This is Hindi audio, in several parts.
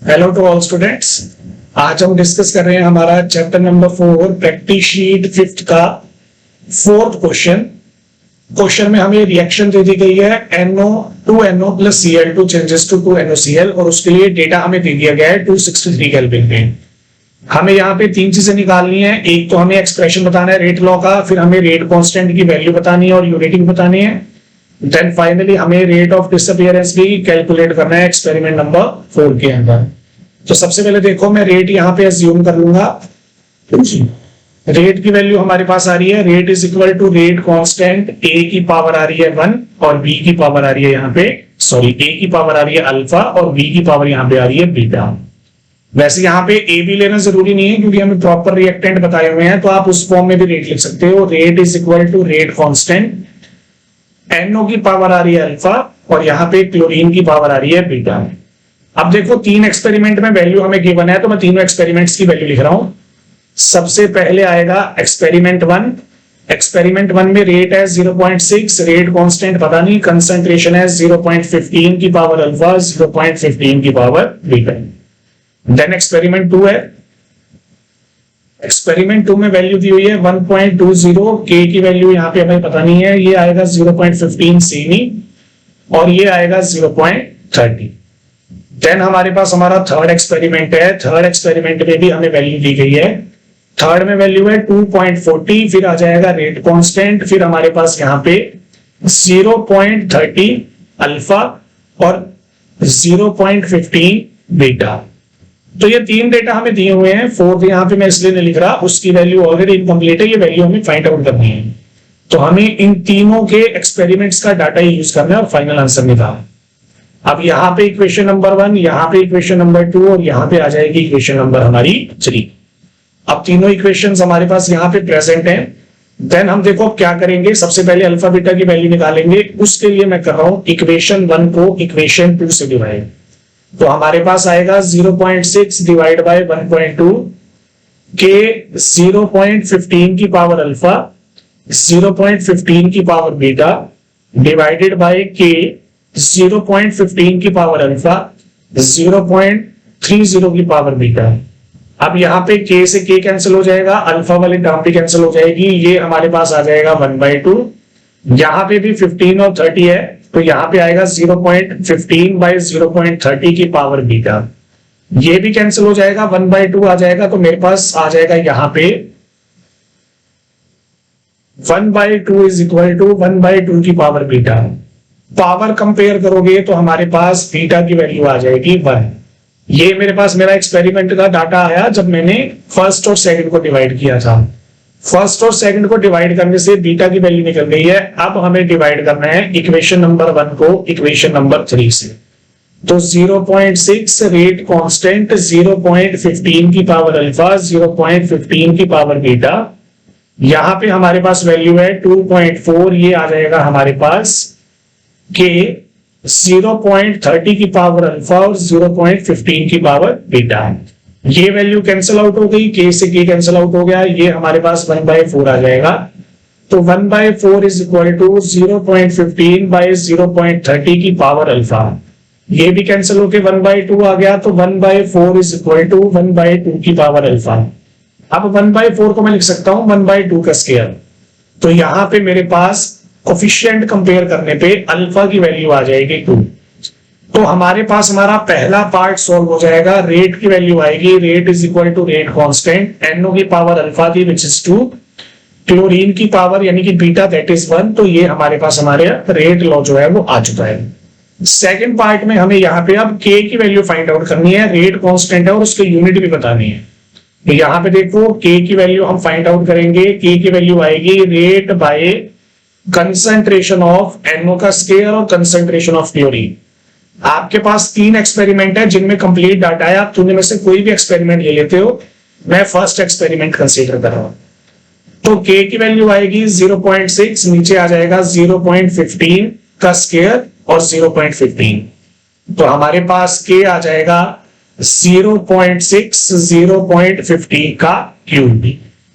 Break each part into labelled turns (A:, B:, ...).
A: Hello to all students. आज हम डिस्कस कर रहे हैं हमारा chapter number 4 practice sheet 5th का 4th क्वेश्चन में हमें रिएक्शन दे दी गई है NO2NO plus Cl2 changes to 2NOCl और उसके लिए डेटा हमें दे दिया गया है 263 केल्विन में। हमें यहाँ पे तीन चीजें निकालनी है। एक तो हमें एक्सप्रेशन बताना है रेट लॉ का, फिर हमें रेट कांस्टेंट की वैल्यू बतानी है और यूनिटिंग बतानी है। देन फाइनली हमें रेट ऑफ डिसअपीयरेंस भी कैलकुलेट करना है एक्सपेरिमेंट नंबर 4 के अंदर। तो सबसे पहले देखो, मैं रेट यहाँ पे अज्यूम कर लूंगा। रेट की वैल्यू हमारे पास आ रही है, rate is equal to rate constant A की पावर आ रही है 1 और बी की पावर आ रही है यहाँ पे ए की पावर आ रही है अल्फा और बी की पावर यहाँ पे आ रही है बीटा। वैसे यहाँ पे ए भी लेना जरूरी नहीं है क्योंकि हमें प्रॉपर रिएक्टेंट बताए हुए हैं, तो आप उस फॉर्म में भी रेट लिख सकते हो। Rate is equal to rate constant NO की पावर आ रही है अल्फा और यहाँ पे क्लोरीन की पावर आ रही है बीटा। अब देखो तीन एक्सपेरिमेंट में वैल्यू हमें गिवन है, तो मैं तीनों एक्सपेरिमेंट्स की वैल्यू लिख रहा हूं। सबसे पहले आएगा एक्सपेरिमेंट 1। एक्सपेरिमेंट 1 में रेट है 0.6, रेट कांस्टेंट पता नहीं, कंसंट्रेशन है 0.15 की पावर अल्फा, 0.15 की पावर बीटा। देन एक्सपेरिमेंट 2 है। एक्सपेरिमेंट 2 में वैल्यू दी हुई है 1.20, के की वैल्यू यहाँ पे हमें पता नहीं है, ये आएगा 0.15 सेमी और ये आएगा 0.30। देन हमारे पास हमारा थर्ड एक्सपेरिमेंट है। थर्ड एक्सपेरिमेंट में भी हमें वैल्यू दी गई है। थर्ड में वैल्यू है 2.40, फिर आ जाएगा रेट कांस्टेंट, फिर हमारे पास यहाँ पे 0.30 अल्फा और 0.15 बीटा। तो ये तीन डेटा हमें दिए हुए हैं। फोर्थ यहाँ पे मैं इसलिए नहीं लिख रहा, उसकी वैल्यू ऑलरेडी इनकम्प्लीट है, ये वैल्यू हमें फाइंड आउट करनी है। तो हमें इन तीनों के एक्सपेरिमेंट्स का डाटा यूज करना है और फाइनल आंसर निकालना। अब यहाँ पे इक्वेशन नंबर 1, यहाँ पे इक्वेशन नंबर 2 और यहाँ पे आ जाएगी इक्वेशन नंबर हमारी 3। अब तीनों इक्वेशंस हमारे पास यहाँ पे प्रेजेंट हैं। देन हम देखो क्या करेंगे, सबसे पहले अल्फा बीटा की वैल्यू निकालेंगे। उसके लिए मैं कर रहा हूं इक्वेशन 1 को इक्वेशन 2 से डिवाइड। तो हमारे पास आएगा 0.6 डिवाइड बाय 1.2 के 0.15 की पावर अल्फा, 0.15 की पावर बीटा डिवाइडेड बाय के 0.15 की पावर अल्फा, 0.30 की पावर बीटा। अब यहाँ पे के से के कैंसिल हो जाएगा, अल्फा वाली टर्म भी कैंसिल हो जाएगी, ये हमारे पास आ जाएगा 1/2। यहाँ पे भी 15 और 30 है, तो यहाँ पे आएगा 0.15 बाय 0.30 की पावर बीटा। ये भी कैंसिल हो जाएगा, 1/2 आ जाएगा, तो मेरे पास आ जाएगा यहाँ पे 1/2 इज इक्वल टू 1/2 की पावर बीटा। पावर कंपेयर करोगे तो हमारे पास बीटा की वैल्यू आ जाएगी 1। ये मेरे पास मेरा एक्सपेरिमेंट का डाटा आया जब मैंने फर्स्ट और सेकंड को डिवाइड किया था। फर्स्ट और सेकंड को डिवाइड करने से बीटा की वैल्यू निकल गई है। अब हमें डिवाइड करना है इक्वेशन नंबर 1 को इक्वेशन नंबर 3 से। तो 0.6 रेट कांस्टेंट, 0.15 की पावर अल्फा, 0.15 की पावर बीटा। यहां पे हमारे पास वैल्यू है 2.4, ये आ जाएगा हमारे पास के 0.30 की पावर अल्फा और 0.15 की पावर बीटा। ये वैल्यू कैंसिल आउट हो गई, के से के कैंसिल आउट हो गया, ये हमारे पास 1/4 आ जाएगा। तो 1/4 इज इक्वल टू 0.15 बाय 0.30 की पावर अल्फा। ये भी कैंसिल होके 1/2 आ गया, तो 1/4 इज इक्वल टू 1/2 की पावर अल्फा। अब 1/4 को मैं लिख सकता हूं 1/2 का स्क्वायर। तो यहां पे मेरे पास कोफिशिएंट कंपेयर करने पे अल्फा की वैल्यू आ जाएगी 2। तो हमारे पास हमारा पहला पार्ट सॉल्व हो जाएगा। रेट की वैल्यू आएगी, rate is equal to rate constant, NO की पावर अल्फा थी विच इज 2, क्लोरीन की पावर यानी कि बीटा दैट इज 1। तो ये हमारे पास हमारे रेट लॉ जो है वो आ चुका है। सेकंड पार्ट में हमें यहाँ पे अब के की वैल्यू फाइंड आउट करनी है। रेट कांस्टेंट है और उसके यूनिट भी बतानी है। तो यहाँ पे देखो के की वैल्यू हम फाइंड आउट करेंगे। के की वैल्यू आएगी rate by concentration of NO का स्क्वायर और कंसंट्रेशन ऑफ क्लोरीन। आपके पास तीन एक्सपेरिमेंट है जिनमें कंप्लीट डाटा है, आप तीनों में से कोई भी एक्सपेरिमेंट ले लेते हो। मैं फर्स्ट एक्सपेरिमेंट कंसीडर कर रहा हूं। तो के की वैल्यू आएगी 0.6, नीचे आ जाएगा 0.15 का स्क्वायर और 0.15। तो हमारे पास के आ जाएगा 0.6 0.15 का क्यूब।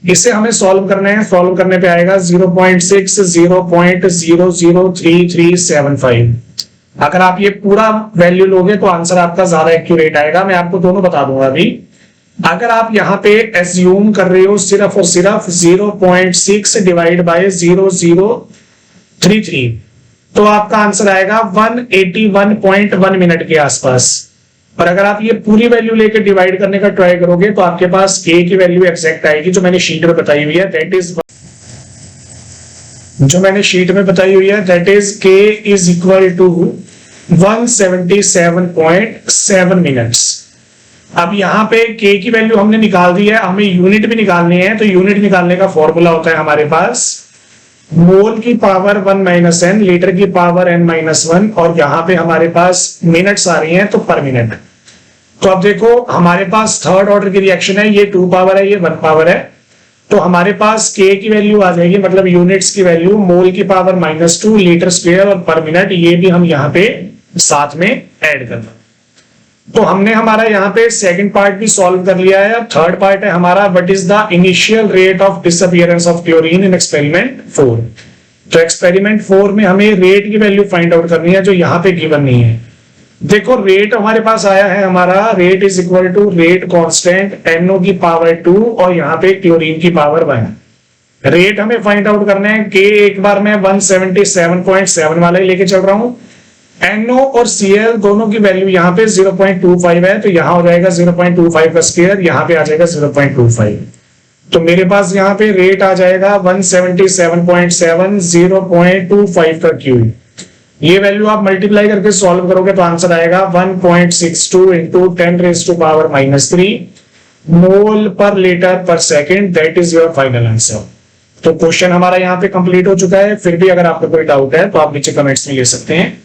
A: इसे हमें सॉल्व करना है। सॉल्व करने पे आएगा 0.6 0.0033375। अगर आप ये पूरा वैल्यू लोगे तो आंसर आपका ज्यादा एक्यूरेट आएगा। मैं आपको दोनों बता दूंगा अभी। अगर आप यहाँ पे एज्यूम कर रहे हो सिर्फ और सिर्फ 0.6 डिवाइड बाय 0033, तो आपका आंसर आएगा 181.1 मिनट के आसपास। और अगर आप ये पूरी वैल्यू लेकर डिवाइड करने का ट्राई करोगे तो आपके पास k की वैल्यू एग्जैक्ट आएगी जो मैंने शीट में बताई हुई है, that is k is equal to 177.7 minutes. अब यहाँ पे k की वैल्यू हमने निकाल दी है, हमें यूनिट भी निकालनी है। तो यूनिट निकालने का फॉर्मूला होता है हमारे पास मोल की पावर 1 माइनस एन, लीटर की पावर n-1, और यहाँ पे हमारे पास मिनट्स आ रही हैं तो पर मिनट। तो अब देखो हमारे पास थर्ड ऑर्डर की रिएक्शन है, ये 2 पावर है, ये 1 पावर है। तो हमारे पास k की वैल्यू आ जाएगी, मतलब यूनिट्स की वैल्यू मोल की पावर -2 लीटर स्क्वायर और पर मिनट, ये भी हम यहाँ पे साथ में ऐड करना। तो हमने हमारा यहाँ पे सेकंड पार्ट भी सॉल्व कर लिया है। थर्ड पार्ट है हमारा what is the initial rate of disappearance of chlorine in experiment 4। तो एक्सपेरिमेंट 4 में हमें रेट की वैल्यू फाइंड आउट करनी है जो यहाँ पे गिवन नहीं है। देखो रेट हमारे पास आया है, हमारा rate is equal to rate constant NO की पावर 2 और यहाँ पे क्लोरीन की पावर 1। रेट हमें फाइंड आउट करना है। के एक बार मैं 177.7 वाला ही लेके चल रहा हूँ। NO और Cl दोनों की वैल्यू यहाँ पे 0.25 है, तो यहाँ हो जाएगा 0.25 का स्क्वायर, यहाँ पे आ जाएगा 0.25। तो मेरे पास यहाँ पे रेट आ जाएगा 177.7 0.25 का क्यूब। ये वैल्यू आप मल्टीप्लाई करके सॉल्व करोगे तो आंसर आएगा 1.62 इंटू 10⁻³ मोल पर लीटर पर second, that is your final answer. तो क्वेश्चन हमारा यहाँ पे कंप्लीट हो चुका है। फिर भी अगर आपको कोई डाउट है तो आप नीचे कमेंट्स में ले सकते हैं।